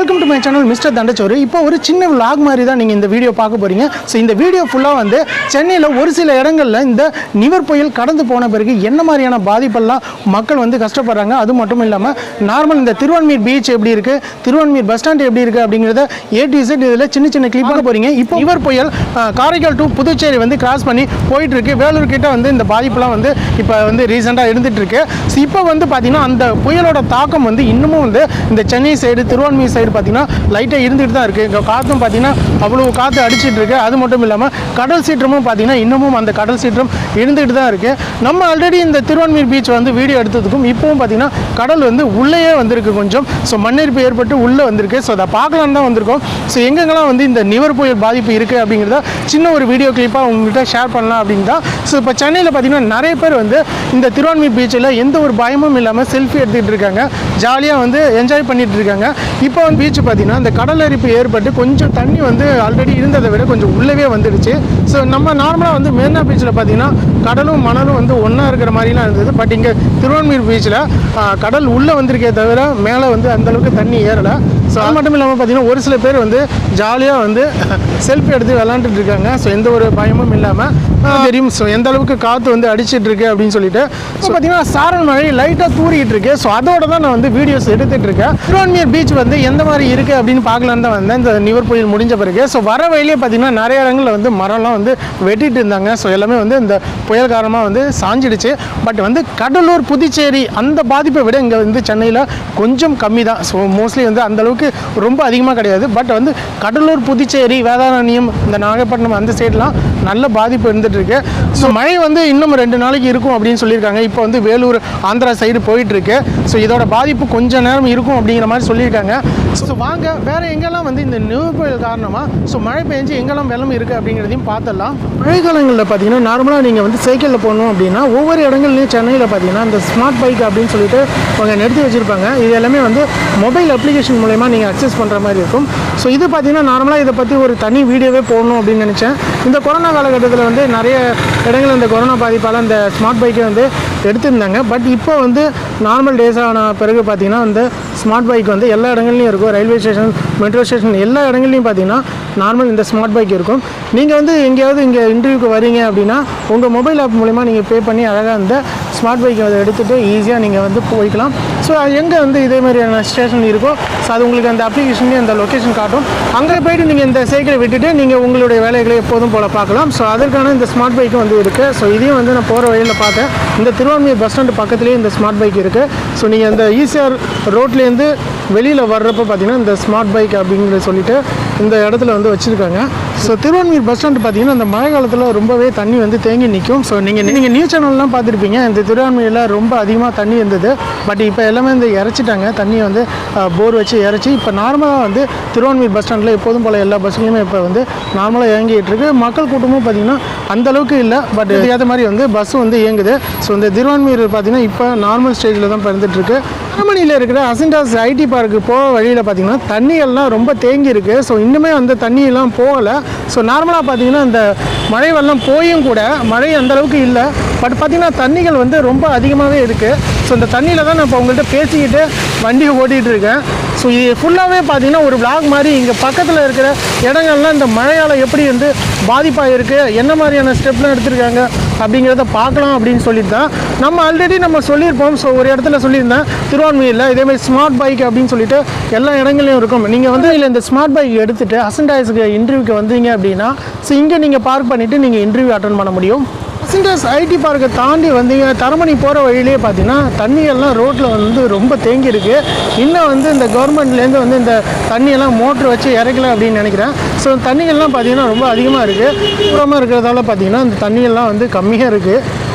Welcome to my channel mister Thandachoru. இப்போ ஒரு சின்ன vlog மாதிரி தான் நீங்கள் இந்த வீடியோ பார்க்க போகிறீங்க. ஸோ இந்த வீடியோ ஃபுல்லாக வந்து சென்னையில் ஒரு சில இடங்களில் இந்த நிவர் புயல் கடந்து போன பிறகு என்ன மாதிரியான பாதிப்பெல்லாம் மக்கள் வந்து கஷ்டப்படுறாங்க, அது மட்டும் இல்லாமல் நார்மல் இந்த திருவான்மியூர் பீச் எப்படி இருக்குது, திருவான்மியூர் பஸ் ஸ்டாண்ட் எப்படி இருக்குது அப்படிங்கிறத A to Z இதில் சின்ன சின்ன கிளிப் பார்க்க போகிறீங்க. இப்போ நிவர் புயல் காரைக்கால் டு புதுச்சேரி வந்து கிராஸ் பண்ணி போயிட்டுருக்கு. வேலூர் கிட்ட வந்து இந்த பாதிப்புலாம் வந்து இப்போ வந்து ரீசெண்டாக இருந்துகிட்ருக்கு. ஸோ இப்போ வந்து பார்த்திங்கன்னா அந்த புயலோட தாக்கம் வந்து இன்னமும் வந்து இந்த சென்னை சைடு திருவான்மியூர் சைடு பார்த்திங்கன்னா லைட்டாக இருந்துகிட்டு தான் இருக்குது. இங்கே காற்றும் பார்த்திங்கன்னா அவ்வளோ காற்று அடிச்சிட்டு இருக்கு. அது மட்டும் இல்லாமல் கடல் சீற்றமும் பார்த்திங்கன்னா இன்னமும் அந்த கடல் சீற்றம் இருந்துகிட்டு தான் இருக்குது. நம்ம ஆல்ரெடி இந்த திருவான்மியூர் பீச் வந்து வீடியோ எடுத்ததுக்கும் இப்போவும் பார்த்திங்கன்னா கடல் வந்து உள்ளேயே வந்திருக்கு கொஞ்சம். ஸோ மண்ணெரிப்பு ஏற்பட்டு உள்ளே வந்திருக்கு. ஸோ அதை பார்க்கலான்னு தான் வந்திருக்கோம். ஸோ எங்கெங்கெல்லாம் வந்து இந்த நிவர் புயல் பாதிப்பு இருக்குது அப்படிங்கிறத சின்ன ஒரு வீடியோ கிளிப்பாக உங்கள்கிட்ட ஷேர் பண்ணலாம் அப்படின்னு தான். ஸோ இப்போ சென்னையில் பார்த்திங்கன்னா நிறைய பேர் வந்து இந்த திருவான்மியூர் பீச்சில் எந்த ஒரு பயமும் இல்லாமல் செல்ஃபி எடுத்துகிட்டு இருக்காங்க, ஜாலியாக வந்து என்ஜாய் பண்ணிகிட்டு இருக்காங்க. இப்போ வந்து பீச் பார்த்திங்கன்னா இந்த கடல் அரிப்பு ஏற்பட்டு கொஞ்சம் தண்ணி வந்து ஆல்ரெடி இருந்ததை விட கொஞ்சம் உள்ளவே வந்துடுச்சு. ஸோ நம்ம நார்மலாக வந்து மெரினா பீச்சில் பார்த்திங்கன்னா கடலும் மணலும் வந்து ஒன்றா இருக்கிற மாதிரிலாம் இருந்தது. பட் இங்கே திருவான்மியூர் பீச்சில் கடல் உள்ளே வந்திருக்கே தவிர மேலே வந்து அந்தளவுக்கு தண்ணி ஏறலை. ஸோ அது மட்டும் இல்லாமல் பார்த்திங்கன்னா ஒரு சில பேர் வந்து ஜாலியாக வந்து செல்ஃபி எடுத்து விளாண்டுட்டு இருக்காங்க. ஸோ எந்த ஒரு பயமும் இல்லாமல் தெரியும். ஸோ எந்த அளவுக்கு காற்று வந்து அடிச்சிட்டு இருக்கு அப்படின்னு சொல்லிட்டு ஸோ பார்த்தீங்கன்னா சாரல் மழை லைட்டாக தூரிக்கிட்டு இருக்கு. ஸோ அதோட தான் நான் வந்து வீடியோஸ் எடுத்துகிட்டு இருக்கேன். திருவான்மியூர் பீச் வந்து எந்த மாதிரி இருக்குது அப்படின்னு பார்க்கலான்னு தான் வந்தேன் இந்த நிவர் புயல் முடிஞ்ச பிறகு. ஸோ வர வழியிலே பார்த்தீங்கன்னா நிறைய இடங்களில் வந்து மரம்லாம் வந்து வெட்டிட்டு இருந்தாங்க. ஸோ எல்லாமே வந்து இந்த புயல் காரணமாக வந்து சாஞ்சிடுச்சு. பட் வந்து கடலூர் புதுச்சேரி அந்த பாதிப்பை விட இங்கே வந்து சென்னையில் கொஞ்சம் கம்மி தான். ஸோ மோஸ்ட்லி வந்து அந்தளவுக்கு ரொம்ப அதிகமாக கிடையாது. பட் வந்து கடலூர் புதுச்சேரி வேதாரண்யம் இந்த நாகப்பட்டினம் அந்த சைட்லாம் நல்ல பாதிப்பு இருந்துகிட்ருக்கு. ஸோ மழை வந்து இன்னும் 2 நாளைக்கு இருக்கும் அப்படின்னு சொல்லியிருக்காங்க. இப்போ வந்து வேலூர் ஆந்திரா சைடு போயிட்டுருக்கு. ஸோ இதோட பாதிப்பு கொஞ்சம் நேரம் இருக்கும் அப்படிங்கிற மாதிரி சொல்லியிருக்காங்க. ஸோ வாங்க வேறு எங்கெல்லாம் வந்து இந்த நிவர் புயல் காரணமாக ஸோ மழை பெஞ்சு எங்கெல்லாம் வெள்ளம் இருக்குது அப்படிங்கிறதையும் பார்த்துடலாம். மழை காலங்களில் பார்த்தீங்கன்னா நார்மலாக நீங்கள் வந்து சைக்கிளில் போகணும் அப்படின்னா ஒவ்வொரு இடங்கள்லையும் சென்னையில் பார்த்தீங்கன்னா இந்த ஸ்மார்ட் பைக் அப்படின்னு சொல்லிட்டு அவங்க நிறுத்தி வச்சுருப்பாங்க. இது எல்லாமே வந்து மொபைல் அப்ளிகேஷன் மூலமா நீங்கள் அக்சஸ் பண்ணுற மாதிரி இருக்கும். ஸோ இது பார்த்தீங்கன்னா நார்மலாக இதை பற்றி ஒரு தனி வீடியோவே போடணும் அப்படின்னு நினச்சேன். இந்த கொரோனா காலகட்டத்தில் வந்து நிறைய இடங்கள் இந்த கொரோனா பாதிப்பால் இந்த ஸ்மார்ட் பைக்கை வந்து எடுத்திருந்தாங்க. பட் இப்போ வந்து நார்மல் டேஸ் ஆன பிறகு பார்த்திங்கன்னா இந்த ஸ்மார்ட் பைக் வந்து எல்லா இடங்கள்லையும் இருக்கும். ரயில்வே ஸ்டேஷன், மெட்ரோ ஸ்டேஷன் எல்லா இடங்கள்லையும் பார்த்திங்கன்னா நார்மல் இந்த ஸ்மார்ட் பைக் இருக்கும். நீங்கள் வந்து எங்கேயாவது இங்கே இன்டர்வியூக்கு வரீங்க அப்படின்னா உங்கள் மொபைல் ஆப் மூலிமா நீங்கள் பே பண்ணி அழகாக இந்த ஸ்மார்ட் பைக்கை அதை எடுத்துகிட்டு ஈஸியாக நீங்கள் வந்து போய்க்கலாம். ஸோ எங்கே வந்து இதே மாதிரியான ஸ்டேஷன் இருக்கோ ஸோ அது உங்களுக்கு அந்த அப்ளிகேஷன்லேயே அந்த லொக்கேஷன் காட்டும். அங்கே போய்ட்டு நீங்கள் இந்த சைக்கிளை விட்டுட்டு நீங்கள் உங்களுடைய வேலைகளை எப்போதும் போல் பார்க்கலாம். ஸோ அதற்கான இந்த ஸ்மார்ட் பைக்கும் வந்து இருக்குது. ஸோ இதையும் வந்து நான் போகிற வழியில் பார்த்தேன். இந்த திருவான்மியூர் பஸ் ஸ்டாண்டு பக்கத்துலேயே இந்த ஸ்மார்ட் பைக் இருக்குது. ஸோ நீங்கள் இந்த ஈசிஆர் ரோட்லேருந்து வெளியில் வர்றப்போ பார்த்தீங்கன்னா இந்த ஸ்மார்ட் பைக் அப்படிங்கிற சொல்லிட்டு இந்த இடத்துல வந்து வச்சுருக்காங்க. ஸோ திருவான்மியூர் பஸ் ஸ்டாண்டு பார்த்தீங்கன்னா இந்த மழை காலத்தில் ரொம்பவே தண்ணி வந்து தேங்கி நிற்கும். ஸோ நீங்கள் நியூஸ் சேனல்லாம் பார்த்துருப்பீங்க. இந்த திருவான்மியூரில் ரொம்ப அதிகமாக தண்ணி இருந்தது. பட் இப்போ எல்லாமே வந்து இறச்சிட்டாங்க. தண்ணியை வந்து போர் வச்சு இறச்சி இப்போ நார்மலாக வந்து திருவான்மியூர் பஸ் ஸ்டாண்டில் எப்போதும் போல் எல்லா பஸ்ஸுலையுமே இப்போ வந்து நார்மலாக இயங்கிட்டு இருக்கு. மக்கள் கூட்டமும் பார்த்திங்கன்னா அந்தளவுக்கு இல்லை. பட் இதுக்கேற்ற மாதிரி வந்து பஸ்ஸு வந்து இயங்குது. ஸோ இந்த திருவான்மியூர் பார்த்திங்கன்னா இப்போ நார்மல் ஸ்டேஜில் தான் இருந்துகிட்ருக்கு. அரமணியில் இருக்கிற அசண்டாஸ் ஐடி பார்க்கு போக வழியில் பார்த்திங்கன்னா தண்ணியெல்லாம் ரொம்ப தேங்கி இருக்குது. ஸோ இன்னுமே அந்த தண்ணியெல்லாம் போகலை. ஸோ நார்மலாக பார்த்திங்கன்னா இந்த மழை வெள்ளம் போயும் கூட மழை அந்தளவுக்கு இல்லை. பட் பார்த்திங்கன்னா தண்ணிகள் வந்து ரொம்ப அதிகமாகவே இருக்குது. ஸோ இந்த தண்ணியில் தான் நான் இப்போ உங்கள்கிட்ட பேசிக்கிட்டு வண்டியை ஓட்டிகிட்டு இருக்கேன். ஸோ இது ஃபுல்லாகவே பார்த்திங்கன்னா ஒரு vlog மாதிரி இங்கே பக்கத்தில் இருக்கிற இடங்கள்லாம் இந்த மழையால் எப்படி வந்து பாதிப்பாக இருக்குது, என்ன மாதிரியான ஸ்டெப்லாம் எடுத்திருக்காங்க அப்படிங்கிறத பார்க்கலாம் அப்படின்னு சொல்லிட்டு தான் நம்ம ஆல்ரெடி நம்ம சொல்லியிருப்போம். ஸோ ஒரு இடத்துல சொல்லியிருந்தேன் திருவான்மியூரில் இதேமாதிரி ஸ்மார்ட் பைக் அப்படின்னு சொல்லிட்டு எல்லா இடங்களையும் இருக்கும். நீங்கள் வந்து இல்லை இந்த ஸ்மார்ட் பைக் எடுத்துகிட்டு அசண்டாய்ஸுக்கு இன்டர்வியூக்கு வந்தீங்க அப்படின்னா ஸோ இங்கே நீங்கள் பார்க் பண்ணிவிட்டு நீங்கள் இன்டர்வியூ அட்டன் பண்ண முடியும். அசண்டாஸ் ஐடி பார்க்கை தாண்டி வந்தீங்க தரமணி போகிற வழியிலே பார்த்தீங்கன்னா தண்ணியெல்லாம் ரோட்டில் வந்து ரொம்ப தேங்கி இருக்குது. இன்னும் வந்து இந்த கவர்மெண்ட்லேருந்து வந்து இந்த தண்ணியெல்லாம் மோட்ரு வச்சு இறக்கல அப்படின்னு நினைக்கிறேன். ஸோ தண்ணிகள்லாம் பார்த்திங்கன்னா ரொம்ப அதிகமாக இருக்குது. தூரமாக இருக்கிறதால பார்த்திங்கன்னா இந்த தண்ணியெல்லாம் வந்து கம்மியாக இருக்குது.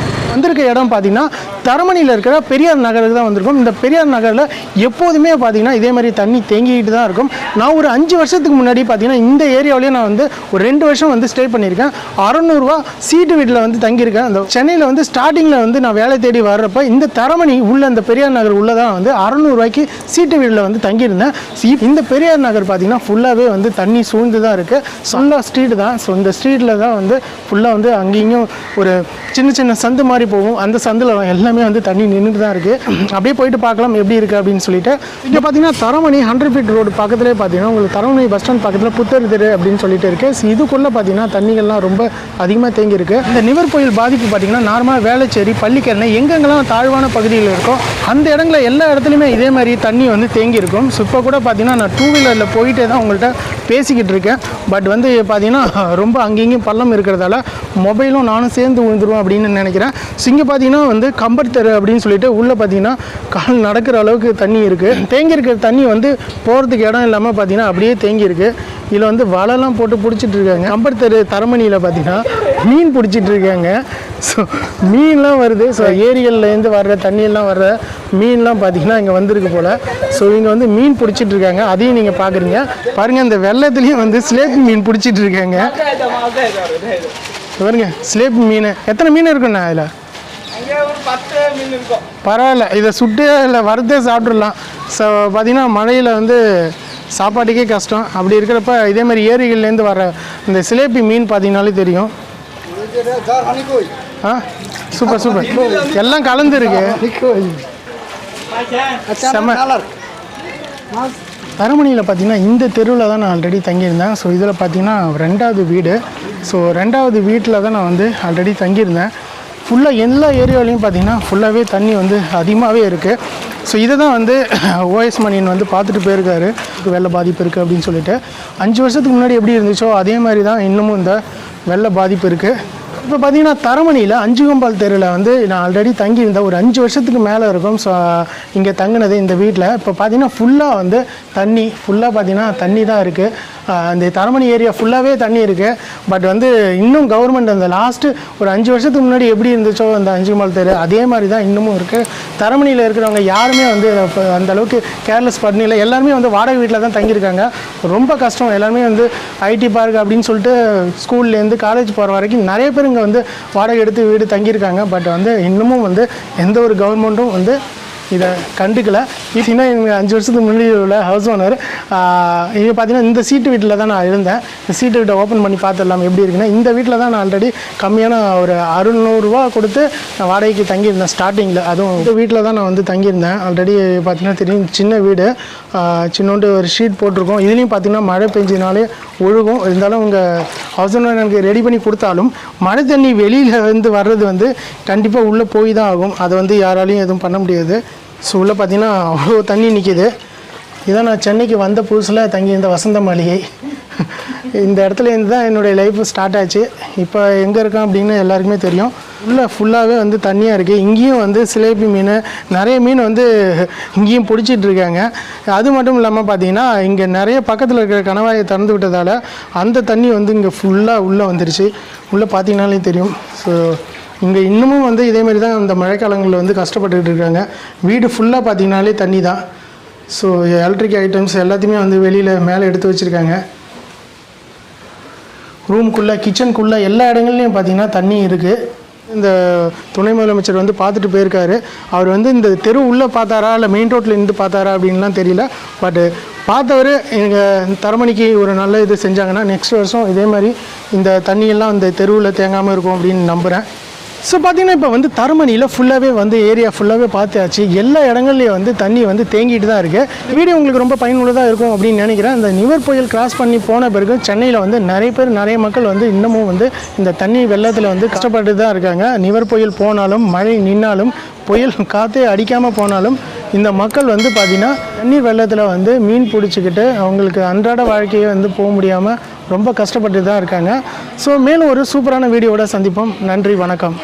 வந்திருக்க இடம் பார்த்திங்கன்னா தரமணியில் இருக்கிற பெரியார் நகருக்கு தான் வந்திருக்கும். இந்த பெரியார் நகரில் எப்போதுமே பார்த்திங்கன்னா இதே மாதிரி தண்ணி தேங்கிக்கிட்டு தான் இருக்கும். நான் ஒரு 5 வருஷத்துக்கு முன்னாடி பார்த்திங்கன்னா இந்த ஏரியாவிலேயே நான் வந்து ஒரு 2 வருஷம் வந்து ஸ்டே பண்ணியிருக்கேன். 600 ரூபா சீட்டு வீட்டில் வந்து தங்கியிருக்கேன். அந்த சென்னையில் வந்து ஸ்டார்டிங்கில் வந்து நான் வேலை தேடி வர்றப்போ இந்த தரமணி உள்ள இந்த பெரியார் நகர் உள்ளே தான் வந்து 600 ரூபாய்க்கு சீட்டு வீட்டில் வந்து தங்கியிருந்தேன். இந்த பெரியார் நகர் பார்த்திங்கன்னா ஃபுல்லாகவே வந்து தண்ணி சூழ்ந்து தான் இருக்குது. ஃபுல்லாக ஸ்ட்ரீட் தான். ஸோ இந்த ஸ்ட்ரீட்டில் தான் வந்து ஃபுல்லாக வந்து அங்கேயும் ஒரு சின்ன சின்ன சந்து மாதிரி போகும், அந்த சந்தில் எல்லாமே வந்து தண்ணி நின்றுட்டு தான் இருக்குது. அப்படியே போயிட்டு பார்க்கலாம் எப்படி இருக்குது அப்படின்னு சொல்லிட்டு. இங்கே பார்த்தீங்கன்னா தரமணி 100 ஃபீட் ரோடு பக்கத்துலேயே பார்த்தீங்கன்னா உங்களுக்கு தரமணி பஸ் ஸ்டாண்ட் பக்கத்தில் புத்தர் தெரு அப்படின்னு சொல்லிட்டு இருக்குது. ஸோ இதுக்குள்ளே பார்த்தீங்கன்னா தண்ணிகள்லாம் ரொம்ப அதிகமாக தேங்கி இருக்குது. இந்த நிவர் புயல் பாதிப்பு பார்த்தீங்கன்னா நார்மலாக வேளச்சேரி, பள்ளிக்கரணை எங்கெங்கெல்லாம் தாழ்வான பகுதியில் இருக்கும் அந்த இடங்களில் எல்லா இடத்துலையுமே இதே மாதிரி தண்ணி வந்து தேங்கி இருக்கும். ஸோ இப்போ கூட பார்த்தீங்கன்னா நான் 2 வீலரில் போயிட்டே தான் உங்கள்கிட்ட பேசிக்கிட்டு இருக்கேன். பட் வந்து பார்த்தீங்கன்னா ரொம்ப அங்கேயும் பள்ளம் இருக்கிறதால மொபைலும் நானும் சேர்ந்து விழுந்துருவோம் அப்படின்னு நினைக்கிறேன். ஸோ இங்கே பார்த்தீங்கன்னா வந்து கம்பர் தெரு அப்படின்னு சொல்லிட்டு உள்ளே பார்த்தீங்கன்னா கால் நடக்கிற அளவுக்கு தண்ணி இருக்குது. தேங்கி இருக்கிற தண்ணி வந்து போகிறதுக்கு இடம் இல்லாமல் பார்த்தீங்கன்னா அப்படியே தேங்கி இருக்குது. இதில் வந்து வலைலாம் போட்டு பிடிச்சிட்டு இருக்காங்க. கம்பர் தெரு தரமணியில் பார்த்தீங்கன்னா மீன் பிடிச்சிட்டு இருக்காங்க. ஸோ மீன்லாம் வருது. ஸோ ஏரிகள்லேருந்து வர்ற தண்ணியெல்லாம் வர்ற மீன்லாம் பார்த்தீங்கன்னா இங்கே வந்திருக்கு போல். ஸோ இங்கே வந்து மீன் பிடிச்சிட்டு இருக்காங்க, அதையும் நீங்கள் பார்க்குறீங்க. பாருங்கள் இந்த வெள்ளத்துலேயும் வந்து ஸ்லேப் மீன் பிடிச்சிட்டு இருக்காங்க. பாருங்க ஸ்லேப் மீன் எத்தனை மீன் இருக்குண்ணா அதில்? பரவாயில்ல, இதை சுட்டு இல்லை வறுத்தே சாப்பிட்றலாம். ஸோ பார்த்தீங்கன்னா மழையில் வந்து சாப்பாட்டுக்கே கஷ்டம். அப்படி இருக்கிறப்ப இதே மாதிரி ஏரிகள்லேருந்து வர இந்த சிலேபி மீன் பார்த்தீங்கன்னாலே தெரியும். ஆ சூப்பர் சூப்பர், எல்லாம் கலந்துருக்கு. தரமணியில் பார்த்தீங்கன்னா இந்த தெருவில் தான் நான் ஆல்ரெடி தங்கியிருந்தேன். ஸோ இதில் பார்த்தீங்கன்னா 2வது வீடு. ஸோ 2வது வீட்டில் தான் நான் வந்து ஆல்ரெடி தங்கியிருந்தேன். ஃபுல்லாக எல்லா ஏரியாவிலையும் பார்த்தீங்கன்னா ஃபுல்லாகவே தண்ணி வந்து அதிகமாகவே இருக்குது. ஸோ இதை தான் வந்து ஓஎஸ் மணியன் வந்து பார்த்துட்டு போயிருக்காரு, வெள்ள பாதிப்பு இருக்குது அப்படின்னு சொல்லிட்டு. 5 வருஷத்துக்கு முன்னாடி எப்படி இருந்துச்சோ அதே மாதிரி தான் இன்னமும் இந்த வெள்ள பாதிப்பு இருக்குது. இப்போ பார்த்தீங்கன்னா தரமணியில் 5 கம்பால் தெருவில் வந்து நான் ஆல்ரெடி தங்கியிருந்தேன். ஒரு 5 வருஷத்துக்கு மேலே இருக்கும். ஸோ இங்கே தங்கினது இந்த வீட்டில். இப்போ பார்த்தீங்கன்னா ஃபுல்லாக வந்து தண்ணி பார்த்தீங்கன்னா தண்ணி தான் இருக்குது. அந்த தரமணி ஏரியா ஃபுல்லாகவே தண்ணி இருக்குது. பட் வந்து இன்னும் கவர்மெண்ட் அந்த லாஸ்ட்டு ஒரு 5 வருஷத்துக்கு முன்னாடி எப்படி இருந்துச்சோ அந்த 5 கம்பால் தெரு அதே மாதிரி தான் இன்னமும் இருக்குது. தரமணியில் இருக்கிறவங்க யாருமே வந்து அந்த அளவுக்கு கேர்லெஸ் பண்ணல. எல்லாருமே வந்து வாடகை வீட்டில் தான் தங்கியிருக்காங்க. ரொம்ப கஷ்டம். எல்லாருமே வந்து ஐடி பார்க் அப்படின்னு சொல்லிட்டு ஸ்கூல்லேருந்து காலேஜ் போகிற வரைக்கும் நிறைய பேர் இங்கே வந்து வாடகை எடுத்து வீடு தங்கியிருக்காங்க. பட் வந்து இன்னமும் வந்து எந்த ஒரு கவர்மெண்ட்டும் வந்து இதை கண்டுக்கலை. இதுனா எங்கள் 5 வருஷத்துக்கு முன்னாடி உள்ள ஹவுஸ் ஓனர். இது பார்த்தீங்கன்னா இந்த சீட்டு வீட்டில் தான் நான் இருந்தேன். இந்த சீட்டு வீட்டை ஓப்பன் பண்ணி பார்த்துடலாம் எப்படி இருக்குன்னா, இந்த வீட்டில் தான் நான் ஆல்ரெடி கம்மியான ஒரு 600 ரூபா கொடுத்து நான் வாடகைக்கு தங்கியிருந்தேன் ஸ்டார்டிங்கில். அதுவும் இந்த வீட்டில் தான் நான் வந்து தங்கியிருந்தேன். ஆல்ரெடி பார்த்தீங்கன்னா தெரியும், சின்ன வீடு, சின்னோண்டு ஒரு ஷீட் போட்டிருக்கோம். இதுலேயும் பார்த்தீங்கன்னா மழை பெஞ்சினாலே ஒழுகும். இருந்தாலும் உங்கள் ஹவுஸ் ஓனர் எனக்கு ரெடி பண்ணி கொடுத்தாலும் மழை தண்ணி வெளியில் வந்து வர்றது வந்து கண்டிப்பாக உள்ளே போய் தான் ஆகும். அதை வந்து யாராலையும் எதுவும் பண்ண முடியாது. ஸோ உள்ளே பார்த்தீங்கன்னா அவ்வளோ தண்ணி நிற்கிது. இதான் நான் சென்னைக்கு வந்த புதுசில் தங்கியிருந்த வசந்த மாளிகை. இந்த இடத்துலேருந்து தான் என்னுடைய லைஃப் ஸ்டார்ட் ஆச்சு. இப்போ எங்கே இருக்கேன் அப்படின்னு எல்லாருக்குமே தெரியும். உள்ளே ஃபுல்லாகவே வந்து தண்ணியாக இருக்குது. இங்கேயும் வந்து சிலேபி மீன், நிறைய மீன் வந்து இங்கேயும் பிடிச்சிட்ருக்காங்க. அது மட்டும் இல்லாமல் பார்த்தீங்கன்னா இங்கே நிறைய பக்கத்தில் இருக்கிற கணவாயை திறந்து விட்டதால் அந்த தண்ணி வந்து இங்கே ஃபுல்லாக உள்ளே வந்துருச்சு. உள்ளே பார்த்தீங்கன்னாலே தெரியும். ஸோ இங்கே இன்னமும் வந்து இதேமாரி தான் இந்த மழைக்காலங்களில் வந்து கஷ்டப்பட்டுக்கிட்டு இருக்காங்க. வீடு ஃபுல்லாக பார்த்தீங்கன்னாலே தண்ணி தான். ஸோ எலக்ட்ரிக் ஐட்டம்ஸ் எல்லாத்தையுமே வந்து வெளியில் மேலே எடுத்து வச்சுருக்காங்க. ரூமுக்குள்ளே, கிச்சனுக்குள்ளே எல்லா இடங்கள்லையும் பார்த்தீங்கன்னா தண்ணி இருக்குது. இந்த துணை முதலமைச்சர் வந்து பார்த்துட்டு போயிருக்காரு. அவர் வந்து இந்த தெரு உள்ளே பார்த்தாரா இல்லை மெயின் ரோட்டில் இருந்து பார்த்தாரா அப்படின்லாம் தெரியல. பட்டு பார்த்தவர் எங்கள் தரமணிக்கு ஒரு நல்ல இது செஞ்சாங்கன்னா நெக்ஸ்ட் வருஷம் இதே மாதிரி இந்த தண்ணியெல்லாம் இந்த தெருவில் தேங்காமல் இருக்கும் அப்படின்னு நம்புகிறேன். ஸோ பார்த்தீங்கன்னா இப்போ வந்து தரமணியில் ஃபுல்லாகவே வந்து ஏரியா ஃபுல்லாகவே பார்த்தாச்சு. எல்லா இடங்கள்லையும் வந்து தண்ணி வந்து தேங்கிட்டு தான் இருக்குது. வீடியோ உங்களுக்கு ரொம்ப பயனுள்ளதாக இருக்கும் அப்படின்னு நினைக்கிறேன். இந்த நிவர் புயல் கிராஸ் பண்ணி போன பிறகு சென்னையில் வந்து நிறைய மக்கள் வந்து இன்னமும் வந்து இந்த தண்ணி வெள்ளத்தில் வந்து கஷ்டப்பட்டு தான் இருக்காங்க. நிவர் புயல் போனாலும், மழை நின்னாலும், புயல் காற்றே அடிக்காமல் போனாலும் இந்த மக்கள் வந்து பார்த்திங்கன்னா தண்ணீர் வெள்ளத்தில் வந்து மீன் பிடிச்சிக்கிட்டு அவங்களுக்கு அன்றாட வாழ்க்கையை வந்து போக முடியாமல் ரொம்ப கஷ்டப்பட்டு தான் இருக்காங்க. ஸோ மேலும் ஒரு சூப்பரான வீடியோவோட சந்திப்போம். நன்றி, வணக்கம்.